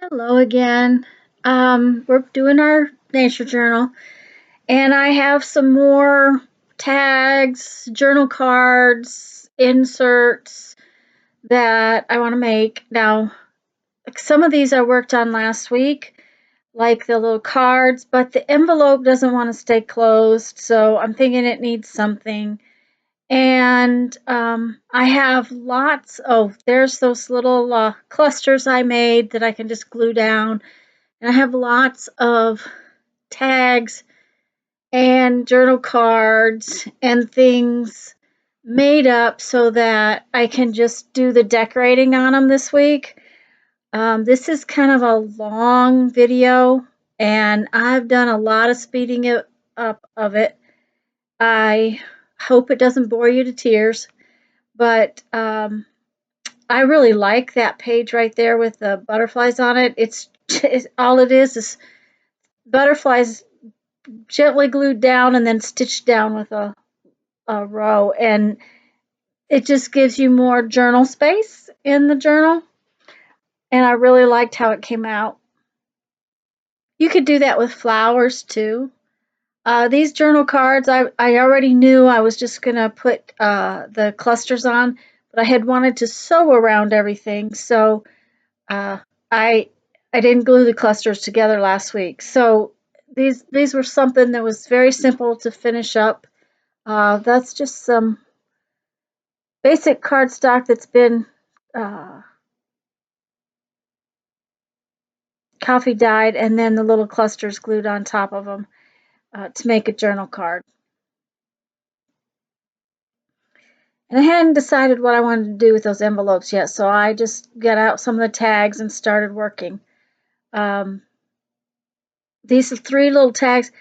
Hello again. We're doing our nature journal, and I have some more tags, journal cards, inserts that I want to make. Now, some of these I worked on last week, like the little cards, but the envelope doesn't want to stay closed, so I'm thinking it needs something. And I have lots. Oh, there's those little clusters I made that I can just glue down. And I have lots of tags and journal cards and things made up so that I can just do the decorating on them this week. This is kind of a long video, and I've done a lot of speeding it up of it. I hope it doesn't bore you to tears, but I really like that page right there with the butterflies on it. It's all it is butterflies gently glued down and then stitched down with a row. And it just gives you more journal space in the journal. And I really liked how it came out. You could do that with flowers too. These journal cards, I already knew I was just going to put the clusters on, but I had wanted to sew around everything. So uh, I I didn't glue the clusters together last week. So these were something that was very simple to finish up. That's just some basic cardstock that's been uh, coffee dyed, and then the little clusters glued on top of them to make a journal card. And I hadn't decided what I wanted to do with those envelopes yet, so I just got out some of the tags and started working. Um, these three little tags.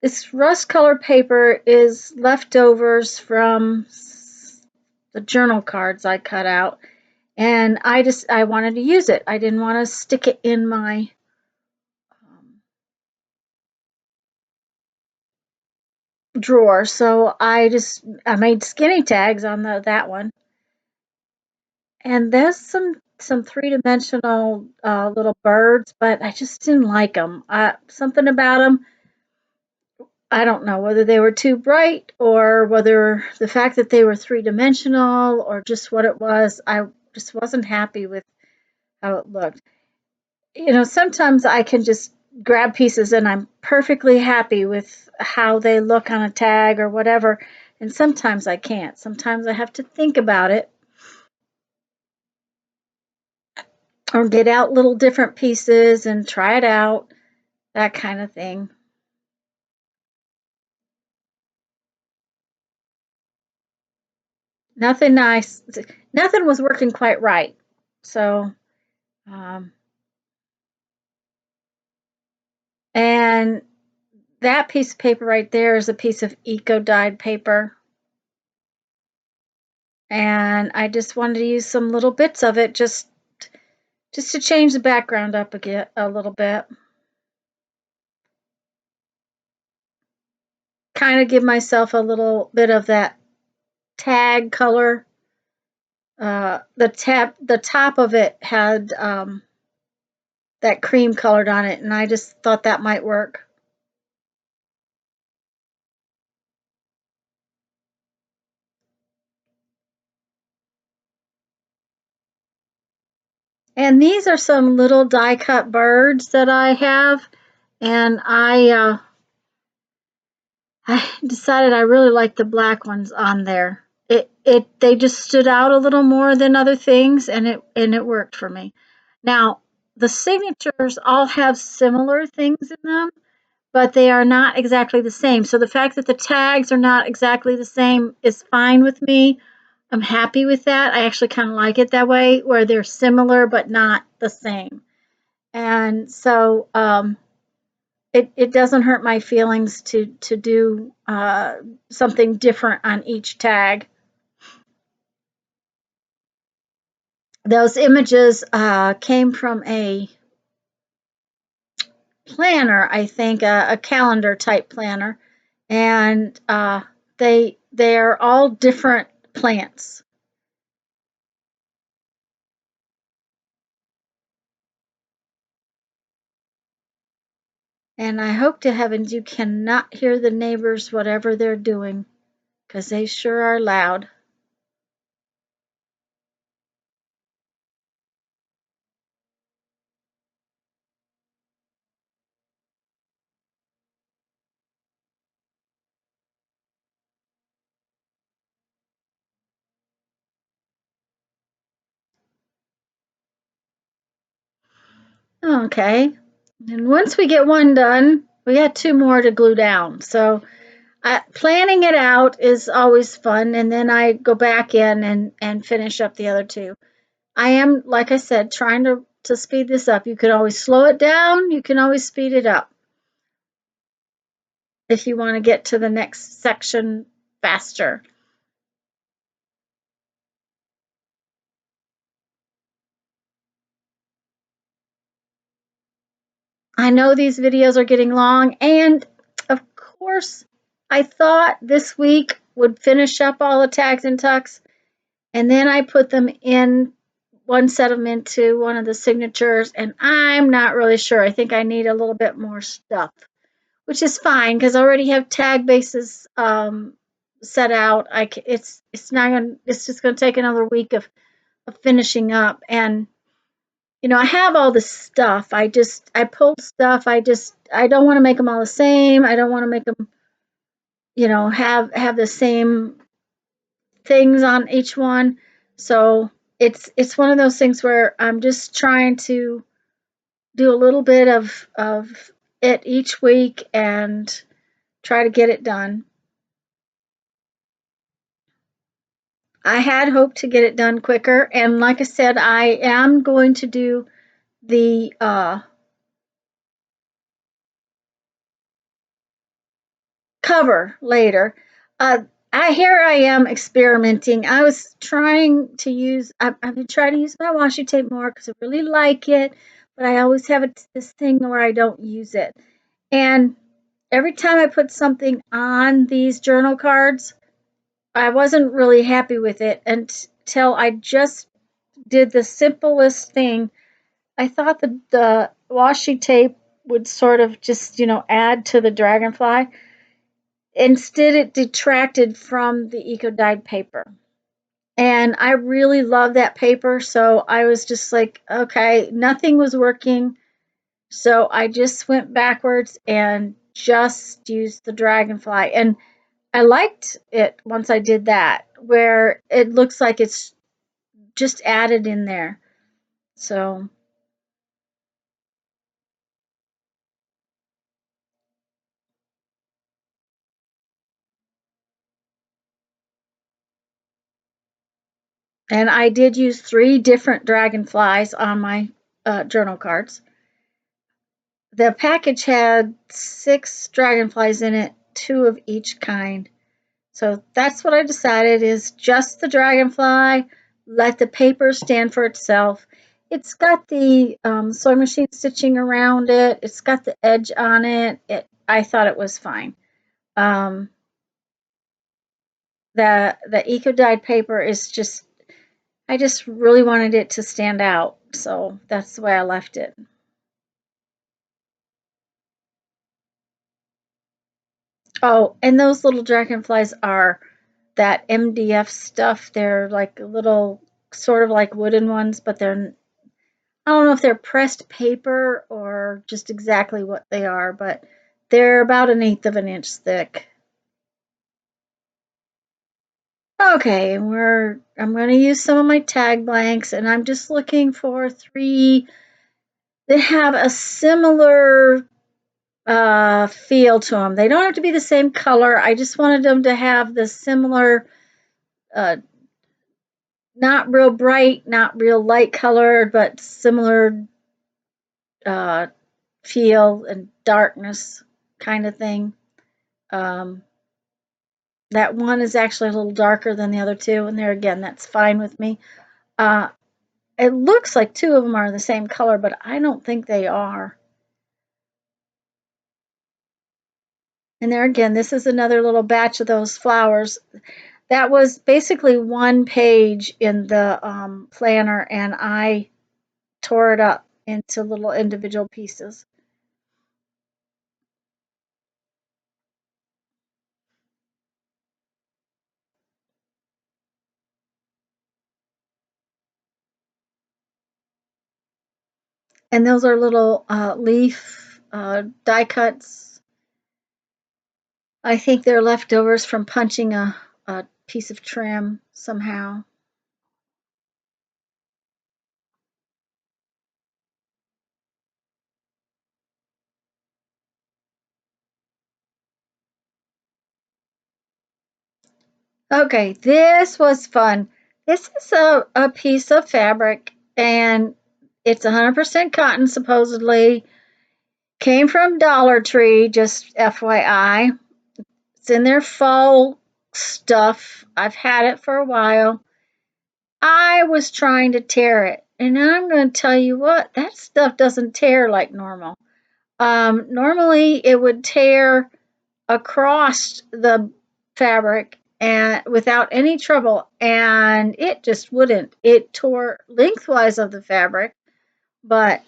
This rust color paper is leftovers from the journal cards I cut out, and I wanted to use it. I didn't want to stick it in my drawer, so I made skinny tags on that one. And there's some three-dimensional little birds, but I just didn't like them. Something about them, I don't know whether they were too bright or whether the fact that they were three-dimensional or just what it was. I just wasn't happy with how it looked. Sometimes I can just grab pieces and I'm perfectly happy with how they look on a tag or whatever. And sometimes I can't. Sometimes I have to think about it or get out little different pieces and try it out, that kind of thing. Nothing nice. Nothing was working quite right. So, um, and that piece of paper right there is a piece of eco dyed paper. And I just wanted to use some little bits of it just to change the background up again a little bit. Kind of give myself a little bit of that tag color. The top of it had that cream colored on it, and I just thought that might work. And these are some little die cut birds that I have, and I decided I really like the black ones on there. They just stood out a little more than other things, and it worked for me. Now, the signatures all have similar things in them, but they are not exactly the same. So the fact that the tags are not exactly the same is fine with me. I'm happy with that. I actually kind of like it that way, where they're similar but not the same. And so it doesn't hurt my feelings to do something different on each tag. Those images came from a planner, I think, a calendar type planner, and they're all different plants. And I hope to heavens you cannot hear the neighbors, whatever they're doing, 'cause they sure are loud. Okay. And once we get one done, we got two more to glue down. So planning it out is always fun, and then I go back in and finish up the other two. I am, like I said, trying to speed this up. You can always slow it down. You can always speed it up if you want to get to the next section faster. I know these videos are getting long, and of course, I thought this week would finish up all the tags and tucks, and then I put them in one set them into one of the signatures, and I'm not really sure. I think I need a little bit more stuff, which is fine because I already have tag bases set out. It's not gonna it's just gonna take another week of finishing up, and I have all this stuff. I pulled stuff. I don't want to make them all the same. I don't want to make them have the same things on each one. So it's one of those things where I'm just trying to do a little bit of it each week and try to get it done. I had hoped to get it done quicker, and like I said, I am going to do the cover later. Here I am experimenting. I was trying to use. I've been trying to use my washi tape more because I really like it, but I always have this thing where I don't use it. And every time I put something on these journal cards, I wasn't really happy with it until I just did the simplest thing. I thought the washi tape would sort of just, add to the dragonfly. Instead, it detracted from the eco dyed paper. And I really love that paper. So I was just like, okay, nothing was working. So I just went backwards and just used the dragonfly. And I liked it once I did that, where it looks like it's just added in there. So, and I did use three different dragonflies on my journal cards. The package had six dragonflies in it, two of each kind. So that's what I decided is just the dragonfly, let the paper stand for itself. It's got the sewing machine stitching around it. It's got the edge on it. I thought it was fine. Um, the eco dyed paper is just I just really wanted it to stand out, so that's the way I left it. Oh, and those little dragonflies are that MDF stuff. They're like little, sort of like wooden ones, but I don't know if they're pressed paper or just exactly what they are, but they're about an eighth of an inch thick. Okay, I'm going to use some of my tag blanks, and I'm just looking for three that have a similar feel to them. They don't have to be the same color. I just wanted them to have the similar, uh, not real bright, not real light colored, but similar uh, feel and darkness kind of thing. Um, that one is actually a little darker than the other two, and there again, that's fine with me. Uh, it looks like two of them are the same color, but I don't think they are. And there again, this is another little batch of those flowers. That was basically one page in the planner, and I tore it up into little individual pieces. And those are little leaf die cuts. I think they're leftovers from punching a piece of trim somehow. Okay, this was fun. This is a piece of fabric, and it's 100% cotton, supposedly. Came from Dollar Tree, just FYI. It's in their fall stuff. I've had it for a while. I was trying to tear it, and I'm going to tell you what, that stuff doesn't tear like normal. Normally, it would tear across the fabric and without any trouble, and it just wouldn't. It tore lengthwise of the fabric, but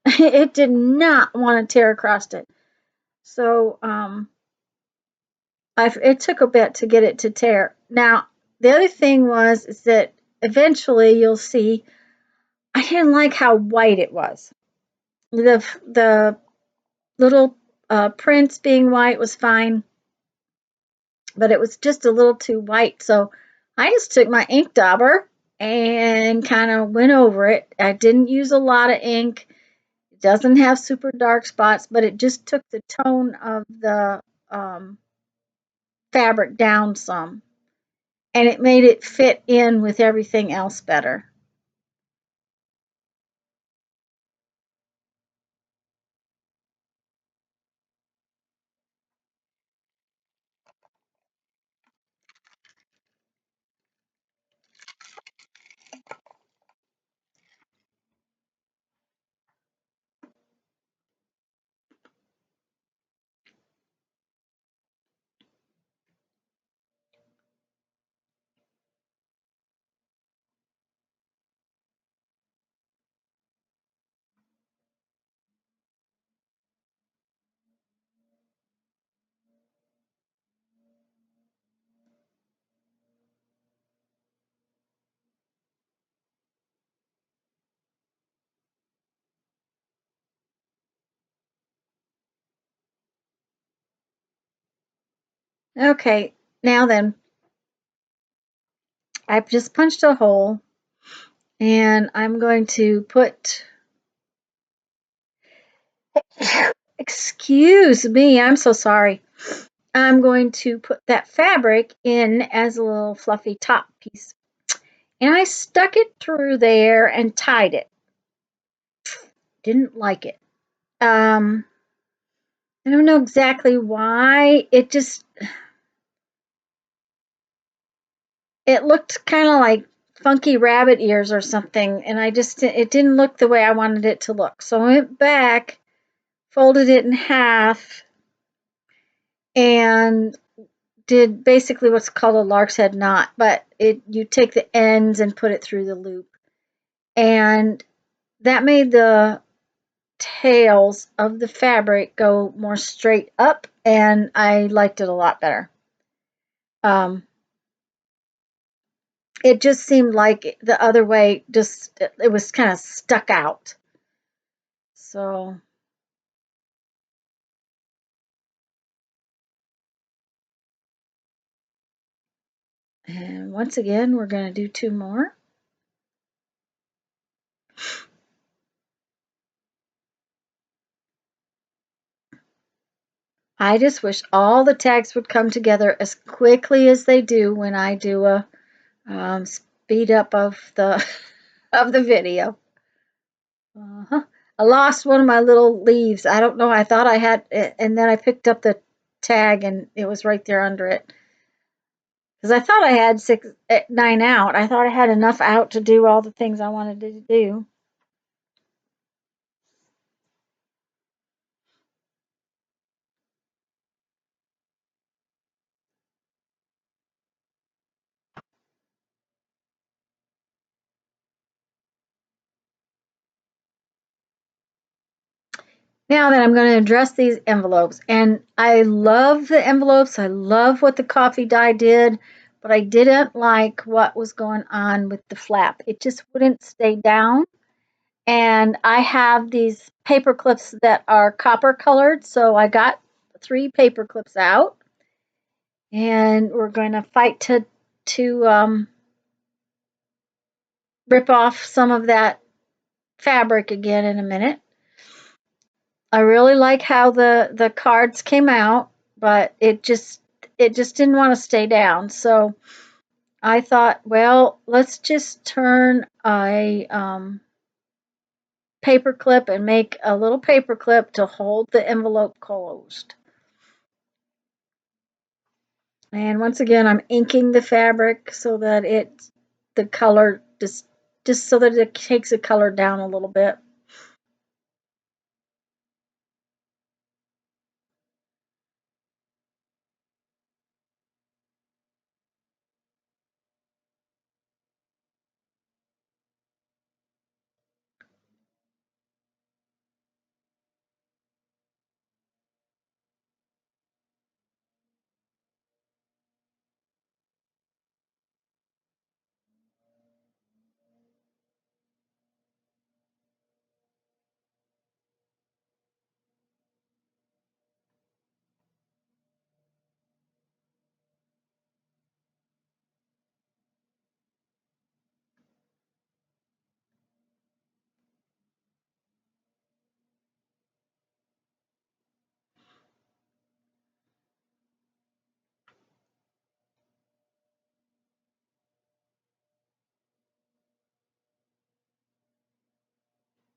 it did not want to tear across it. So it took a bit to get it to tear. Now the other thing was is that eventually you'll see I didn't like how white it was. The little prints being white was fine, but it was just a little too white. So I just took my ink dauber and kind of went over it. I didn't use a lot of ink. It doesn't have super dark spots, but it just took the tone of the um, fabric down some, and it made it fit in with everything else better. Okay, now then, I've just punched a hole, and I'm going to put, excuse me, I'm so sorry. I'm going to put that fabric in as a little fluffy top piece. And I stuck it through there and tied it. Didn't like it. I don't know exactly why. It looked kind of like funky rabbit ears or something, and it didn't look the way I wanted it to look. So I went back, folded it in half, and did basically what's called a lark's head knot, but you take the ends and put it through the loop. And that made the tails of the fabric go more straight up, and I liked it a lot better. Um, it just seemed like the other way, just it was kind of stuck out. So, and once again, we're going to do two more. I just wish all the tags would come together as quickly as they do when I do a speed up of the of the video. Uh-huh. I lost one of my little leaves. I don't know. I thought I had it, and then I picked up the tag, and it was right there under it. Because I thought I had nine out. I thought I had enough out to do all the things I wanted to do. Now that I'm going to address these envelopes, and I love the envelopes. I love what the coffee dye did, but I didn't like what was going on with the flap. It just wouldn't stay down, And I have these paper clips that are copper colored, so I got 3 paper clips out, and we're going to fight to rip off some of that fabric again in a minute. I really like how the cards came out, but it just didn't want to stay down. So I thought, well, let's just turn a paper clip and make a little paper clip to hold the envelope closed. And once again, I'm inking the fabric so that the color just so that it takes the color down a little bit.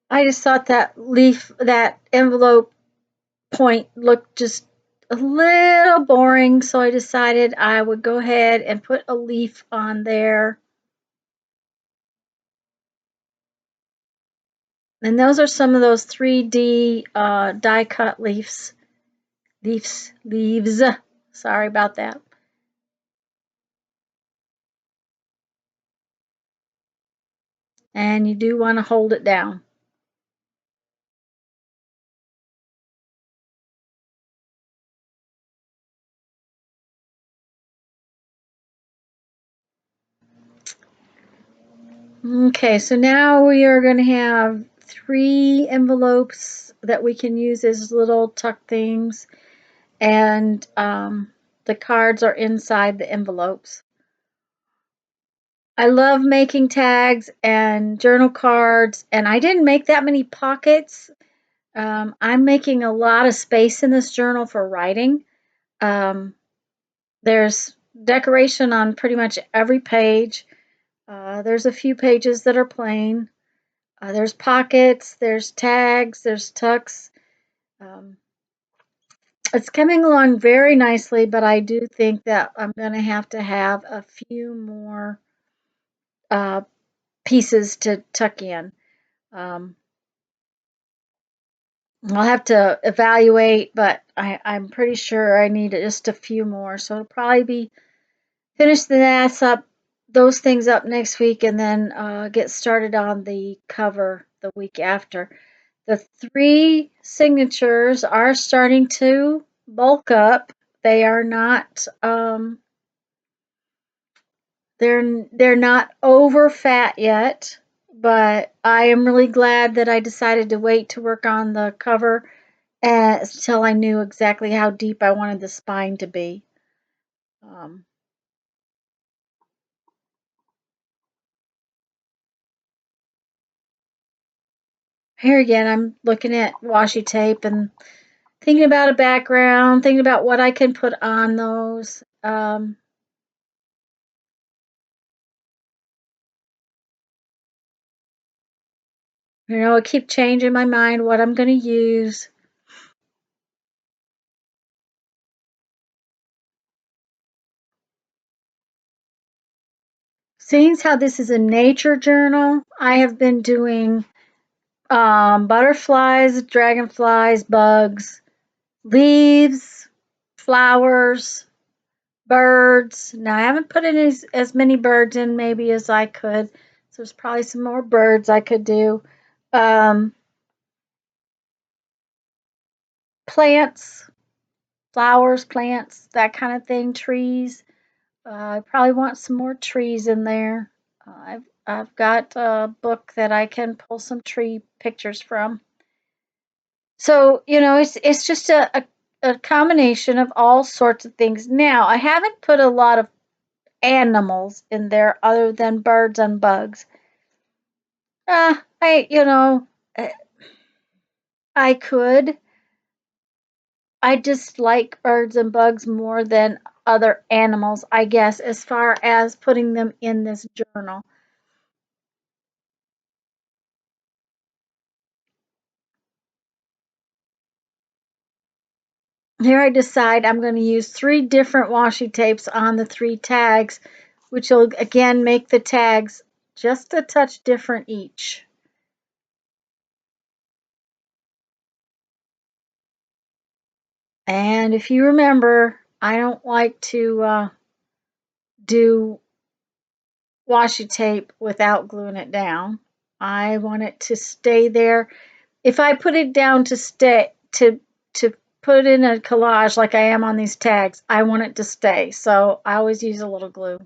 I just thought that envelope point looked just a little boring, so I decided I would go ahead and put a leaf on there. And those are some of those 3D die cut leaves. Sorry about that. And you do want to hold it down. Okay, so now we are going to have 3 envelopes that we can use as little tuck things, and the cards are inside the envelopes. I love making tags and journal cards, and I didn't make that many pockets. I'm making a lot of space in this journal for writing. Um, there's decoration on pretty much every page. There's a few pages that are plain. There's pockets, there's tags, there's tucks. Um, it's coming along very nicely, but I do think that I'm going to have a few more uh, pieces to tuck in. Um, I'll have to evaluate, but I'm pretty sure I need just a few more. So it'll probably be finish those things up next week, and then get started on the cover the week after. The 3 signatures are starting to bulk up. They are not they're not over fat yet, but I am really glad that I decided to wait to work on the cover until I knew exactly how deep I wanted the spine to be. Um, Here again, I'm looking at washi tape and thinking about a background, thinking about what I can put on those. I keep changing my mind what I'm going to use. Seeing as how this is a nature journal, I have been doing butterflies, dragonflies, bugs, leaves, flowers, birds. Now, I haven't put in as many birds in maybe as I could. So there's probably some more birds I could do. Um, Plants, flowers, plants, that kind of thing, trees. I probably want some more trees in there. I've got a book that I can pull some tree pictures from. So, it's just a combination of all sorts of things. Now, I haven't put a lot of animals in there other than birds and bugs. I, uh, I could. I just like birds and bugs more than other animals, I guess, as far as putting them in this journal. Here I decide I'm going to use 3 different washi tapes on the 3 tags, which will again make the tags just a touch different each. And if you remember, I don't like to do washi tape without gluing it down. I want it to stay there. If I put it down to stay to put in a collage like I am on these tags, I want it to stay. So I always use a little glue.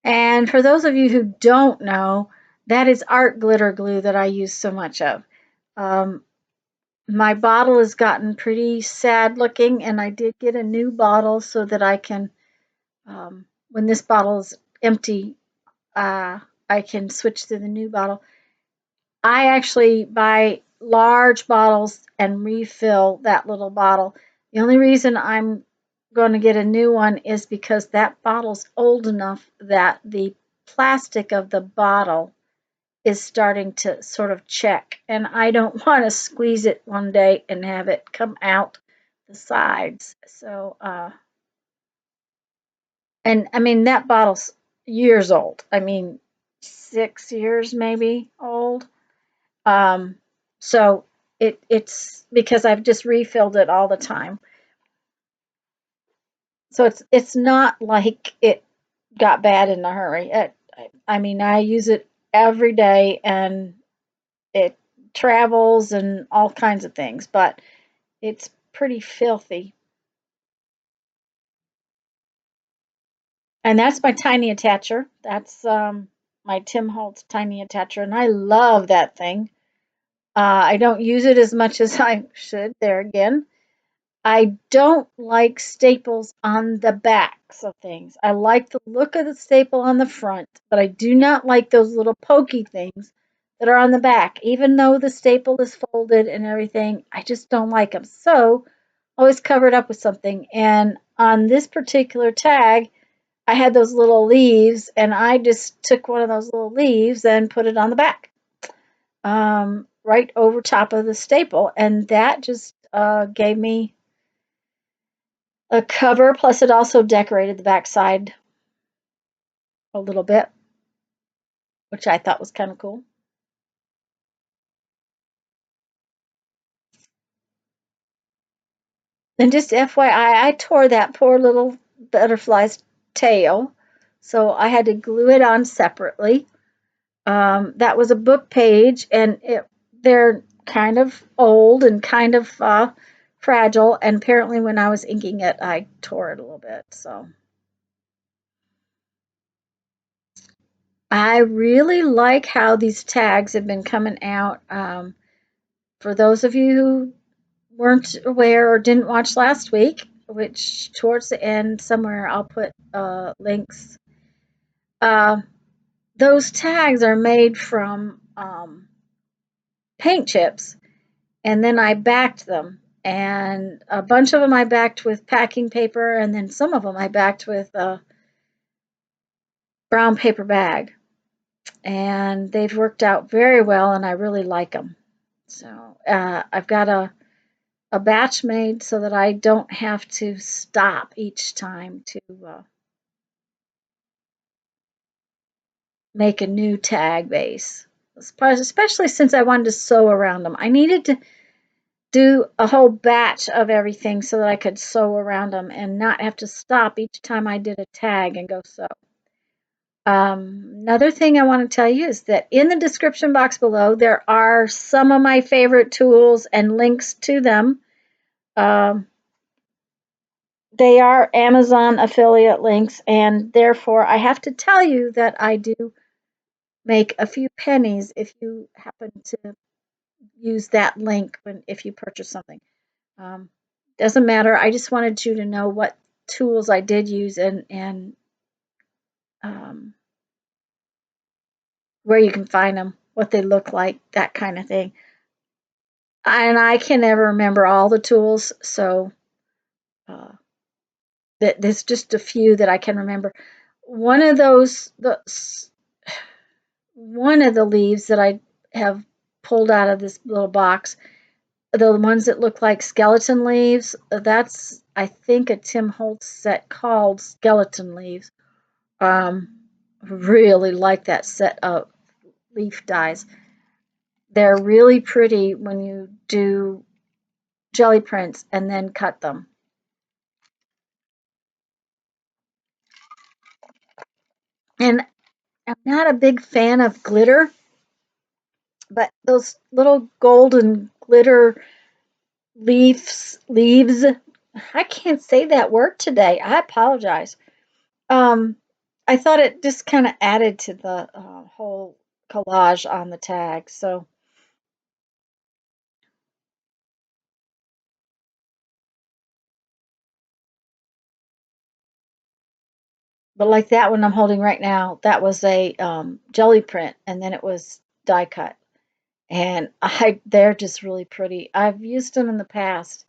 And for those of you who don't know, that is art glitter glue that I use so much of. Um, my bottle has gotten pretty sad looking, and I did get a new bottle so that I can, when this bottle is empty, I can switch to the new bottle. I actually buy large bottles and refill that little bottle. The only reason I'm going to get a new one is because that bottle's old enough that the plastic of the bottle is starting to sort of check, and I don't want to squeeze it one day and have it come out the sides. So, and I mean, that bottle's years old. I mean, 6 years maybe old. Um, so it's because I've just refilled it all the time. So it's not like it got bad in a hurry. I mean, I use it every day and it travels and all kinds of things, but it's pretty filthy. And that's my tiny attacher. That's my Tim Holtz tiny attacher, and I love that thing. I don't use it as much as I should. There again, I don't like staples on the backs of things. I like the look of the staple on the front, but I do not like those little pokey things that are on the back. Even though the staple is folded and everything, I just don't like them. So, always cover it up with something. And on this particular tag, I had those little leaves, and I just took one of those little leaves and put it on the back, right over top of the staple, and that just gave me a cover, plus it also decorated the backside a little bit, which I thought was kind of cool. And just FYI, I tore that poor little butterfly's tail, so I had to glue it on separately. That was a book page, and they're kind of old and kind of fragile. And apparently, when I was inking it, I tore it a little bit. So I really like how these tags have been coming out. For those of you who weren't aware or didn't watch last week, which towards the end somewhere I'll put links. Uh, those tags are made from paint chips, and then I backed them. And a bunch of them I backed with packing paper, and then some of them I backed with a brown paper bag. And they've worked out very well, and I really like them. So I've got a batch made so that I don't have to stop each time to make a new tag base, especially since I wanted to sew around them. I needed to do a whole batch of everything so that I could sew around them and not have to stop each time I did a tag and go sew. Another thing I want to tell you is that in the description box below, there are some of my favorite tools and links to them. Um, They are Amazon affiliate links, and therefore I have to tell you that I do make a few pennies if you happen to use that link when if you purchase something. Um, doesn't matter. I just wanted you to know what tools I did use and um, where you can find them, what they look like, that kind of thing. And I can never remember all the tools, so uh, there's just a few that I can remember. One of those, one of the leaves that I have pulled out of this little box, the ones that look like skeleton leaves, that's I think a Tim Holtz set called Skeleton Leaves. Really like that set of leaf dies. They're really pretty when you do jelly prints and then cut them. And I'm not a big fan of glitter, but those little golden glitter leaves, I can't say that word today. I apologize. Um, I thought it just kind of added to the whole collage on the tag. So, but like that one I'm holding right now, that was a jelly print, and then it was die cut, and they're just really pretty. I've used them in the past.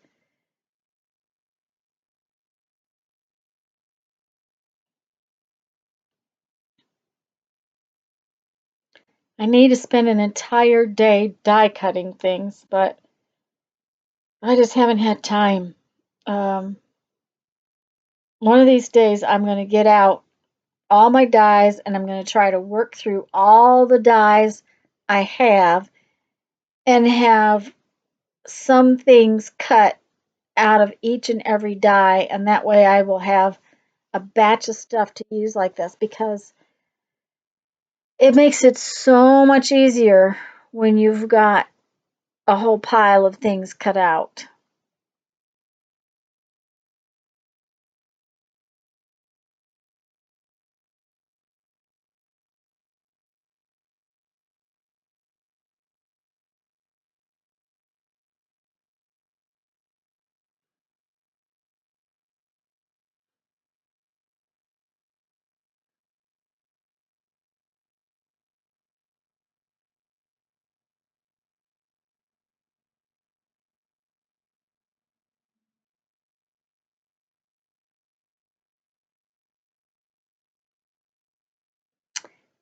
I need to spend an entire day die cutting things, but I just haven't had time. Um, one of these days, I'm going to get out all my dies and I'm going to try to work through all the dies I have and have some things cut out of each and every die. And that way I will have a batch of stuff to use like this because it makes it so much easier when you've got a whole pile of things cut out.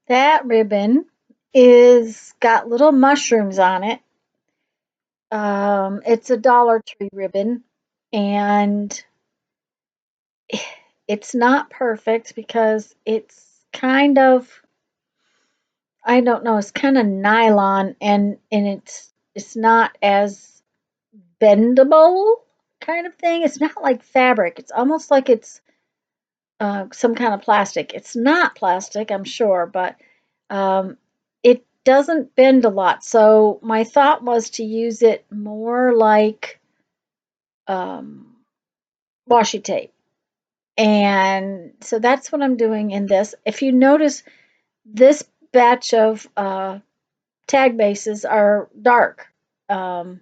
That ribbon is got little mushrooms on it. It's a Dollar Tree ribbon, and it's not perfect because it's kind of I don't know, it's kind of nylon and it's not as bendable kind of thing. It's not like fabric. It's almost like it's some kind of plastic. It's not plastic, I'm sure, but um, it doesn't bend a lot. So my thought was to use it more like um, washi tape. And so that's what I'm doing in this. If you notice, this batch of tag bases are dark. Um,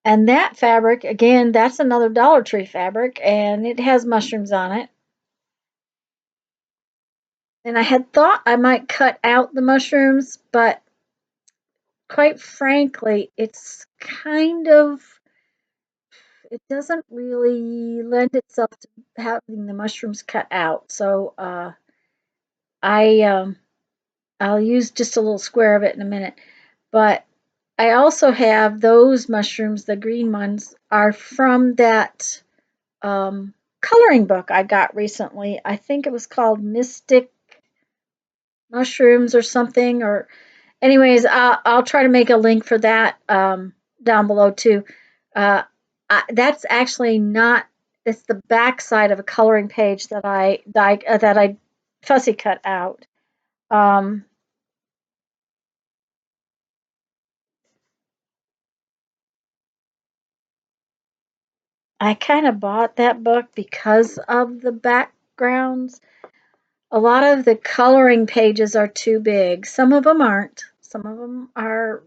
and that fabric, again, that's another Dollar Tree fabric, and it has mushrooms on it. And I had thought I might cut out the mushrooms, but quite frankly, it's kind of, it doesn't really lend itself to having the mushrooms cut out. So I I'll use just a little square of it in a minute. But I also have those mushrooms, the green ones, are from that coloring book I got recently. I think it was called Mystic Mushrooms or something. Or, anyways, I'll try to make a link for that down below too. Uh, that's actually not. It's the back side of a coloring page that I fussy cut out. Um, I kind of bought that book because of the backgrounds. A lot of the coloring pages are too big. Some of them aren't. Some of them are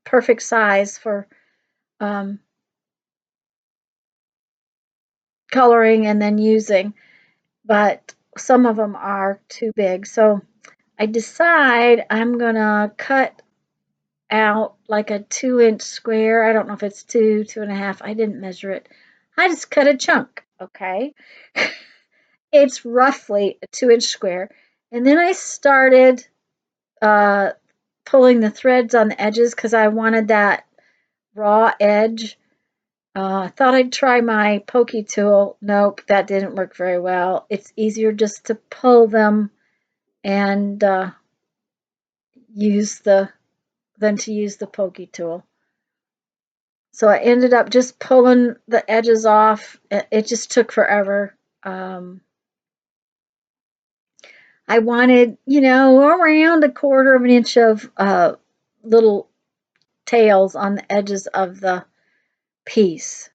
perfect size for um, coloring and then using, but some of them are too big. So I decide I'm gonna cut out like a 2-inch square. I don't know if it's 2.5. I didn't measure it. I just cut a chunk, okay? It's roughly a 2-inch square. And then I started uh, pulling the threads on the edges because I wanted that raw edge. I thought I'd try my pokey tool. Nope, that didn't work very well. It's easier just to pull them and use the than to use the pokey tool. So I ended up just pulling the edges off. It just took forever. I wanted, around a quarter of an inch of little tails on the edges of the piece.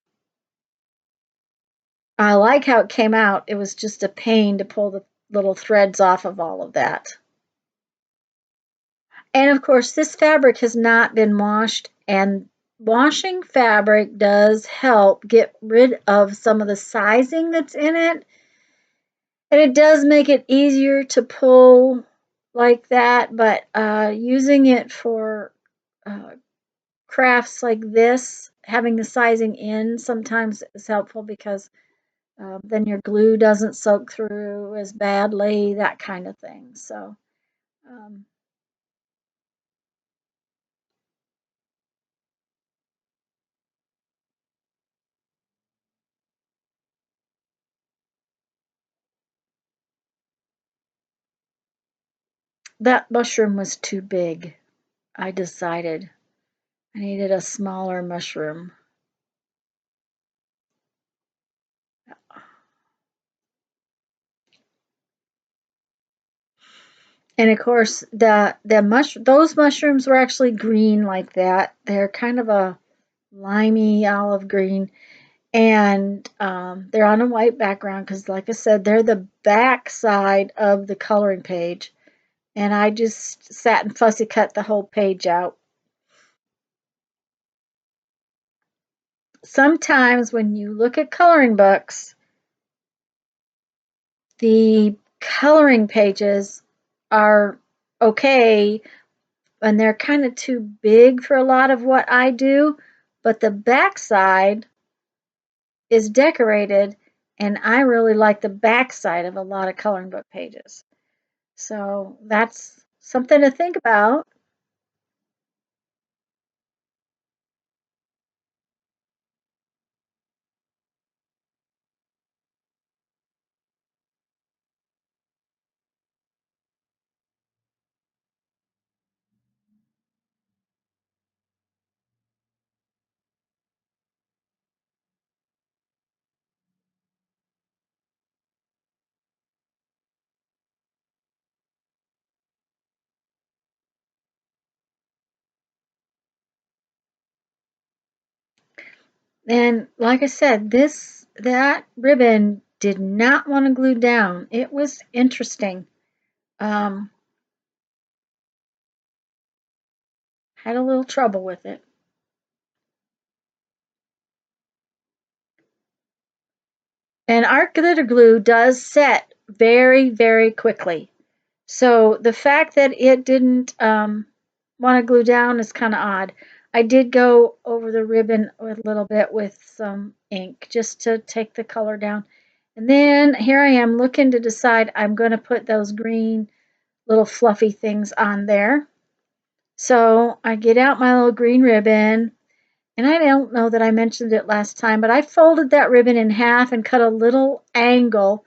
I like how it came out. It was just a pain to pull the little threads off of all of that. And of course, this fabric has not been washed, and washing fabric does help get rid of some of the sizing that's in it. And it does make it easier to pull like that, but using it for uh, crafts like this, having the sizing in sometimes is helpful because then your glue doesn't soak through as badly, that kind of thing. So um, that mushroom was too big. I decided I needed a smaller mushroom. And of course, those mushrooms were actually green like that. They're kind of a limey olive green, and they're on a white background because, like I said, they're the back side of the coloring page. And I just sat and fussy cut the whole page out. Sometimes when you look at coloring books, the coloring pages are okay and they're kind of too big for a lot of what I do, but the backside is decorated, and I really like the backside of a lot of coloring book pages. So that's something to think about. And like I said, that ribbon did not want to glue down. It was interesting. Um, had a little trouble with it. And art glitter glue does set very, very quickly. So the fact that it didn't want to glue down is kind of odd. I did go over the ribbon a little bit with some ink just to take the color down. And then here I am looking to decide I'm going to put those green little fluffy things on there. So I get out my little green ribbon, and I don't know that I mentioned it last time, but I folded that ribbon in half and cut a little angle,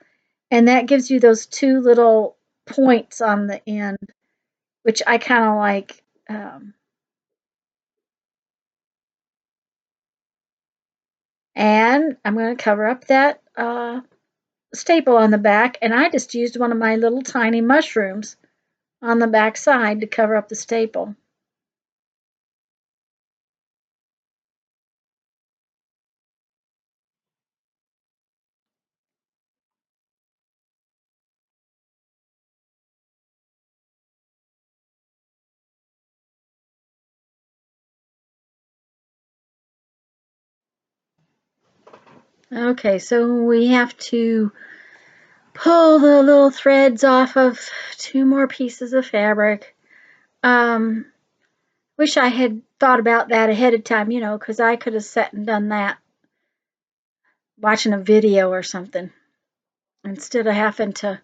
and that gives you those two little points on the end, which I kind of like. And I'm going to cover up that staple on the back, and I just used one of my little tiny mushrooms on the back side to cover up the staple. Okay, so we have to pull the little threads off of two more pieces of fabric. Wish I had thought about that ahead of time, because I could have sat and done that watching a video or something instead of having to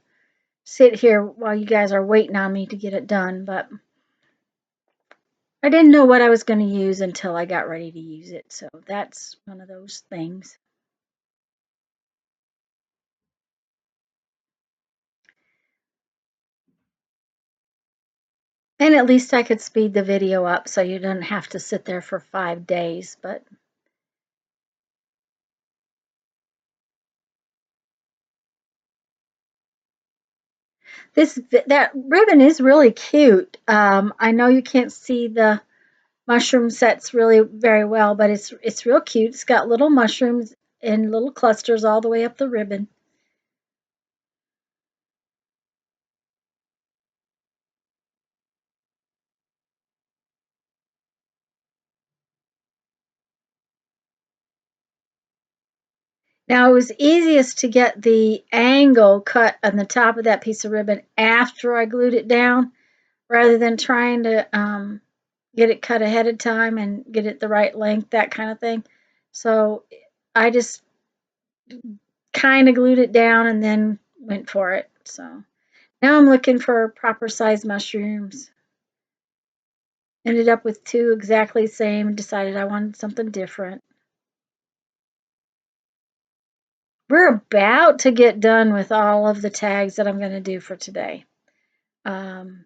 sit here while you guys are waiting on me to get it done. But I didn't know what I was going to use until I got ready to use it. So that's one of those things. And at least I could speed the video up so you didn't have to sit there for 5 days. But that ribbon is really cute. I know you can't see the mushroom sets really very well, but it's real cute. It's got little mushrooms in little clusters all the way up the ribbon. Now it was easiest to get the angle cut on the top of that piece of ribbon after I glued it down, rather than trying to get it cut ahead of time and get it the right length, that kind of thing. So I just kind of glued it down and then went for it. So now I'm looking for proper size mushrooms. Ended up with two exactly the same and decided I wanted something different. We're about to get done with all of the tags that I'm going to do for today. Um,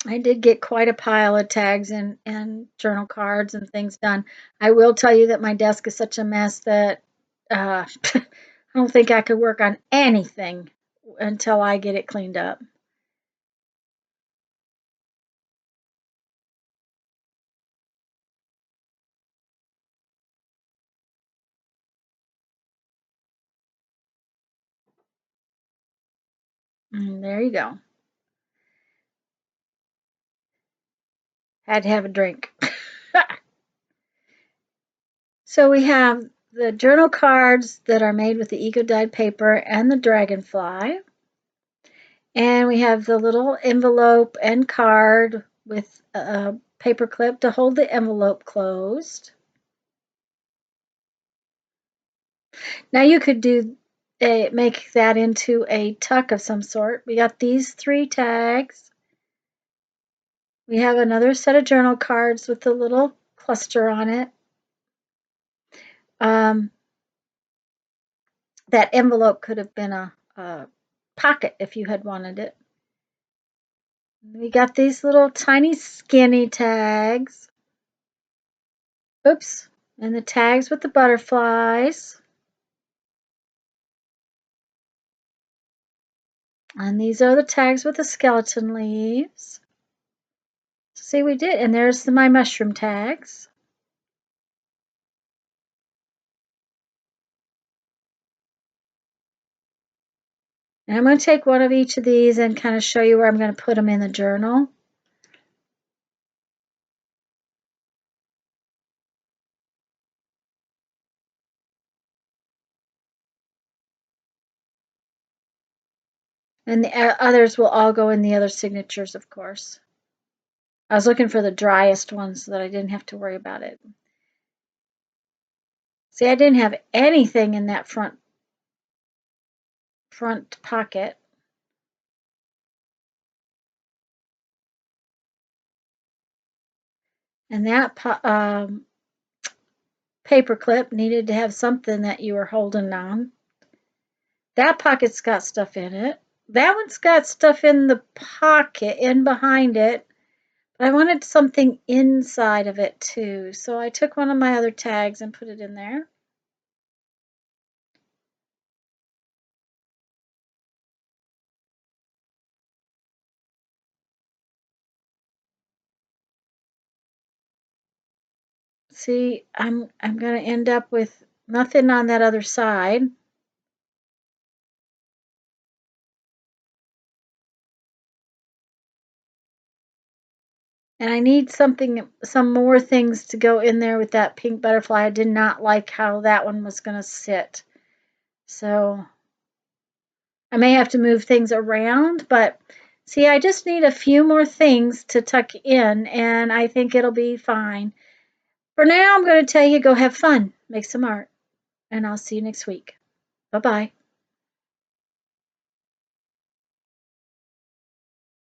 I did get quite a pile of tags and journal cards and things done. I will tell you that my desk is such a mess that I don't think I could work on anything until I get it cleaned up. And there you go. Had to have a drink. So we have the journal cards that are made with the Eco dyed paper and the dragonfly. And we have the little envelope and card with a paper clip to hold the envelope closed. Now you could make that into a tuck of some sort. We got these 3 tags. We have another set of journal cards with a little cluster on it. Um, that envelope could have been a pocket if you had wanted it. We got these little tiny skinny tags. Oops. And the tags with the butterflies. And these are the tags with the skeleton leaves. See, we did. And there's my mushroom tags. And I'm going to take one of each of these and kind of show you where I'm going to put them in the journal. And the others will all go in the other signatures, of course. I was looking for the driest ones so that I didn't have to worry about it. See, I didn't have anything in that front pocket. And that paper clip needed to have something that you were holding on. That pocket's got stuff in it. That one's got stuff in the pocket, in behind it. But I wanted something inside of it too. So I took one of my other tags and put it in there. See, I'm going to end up with nothing on that other side. And I need some more things to go in there with that pink butterfly. I did not like how that one was going to sit. So I may have to move things around, but see, I just need a few more things to tuck in, and I think it'll be fine. For now, I'm going to tell you go have fun, make some art, and I'll see you next week. Bye bye.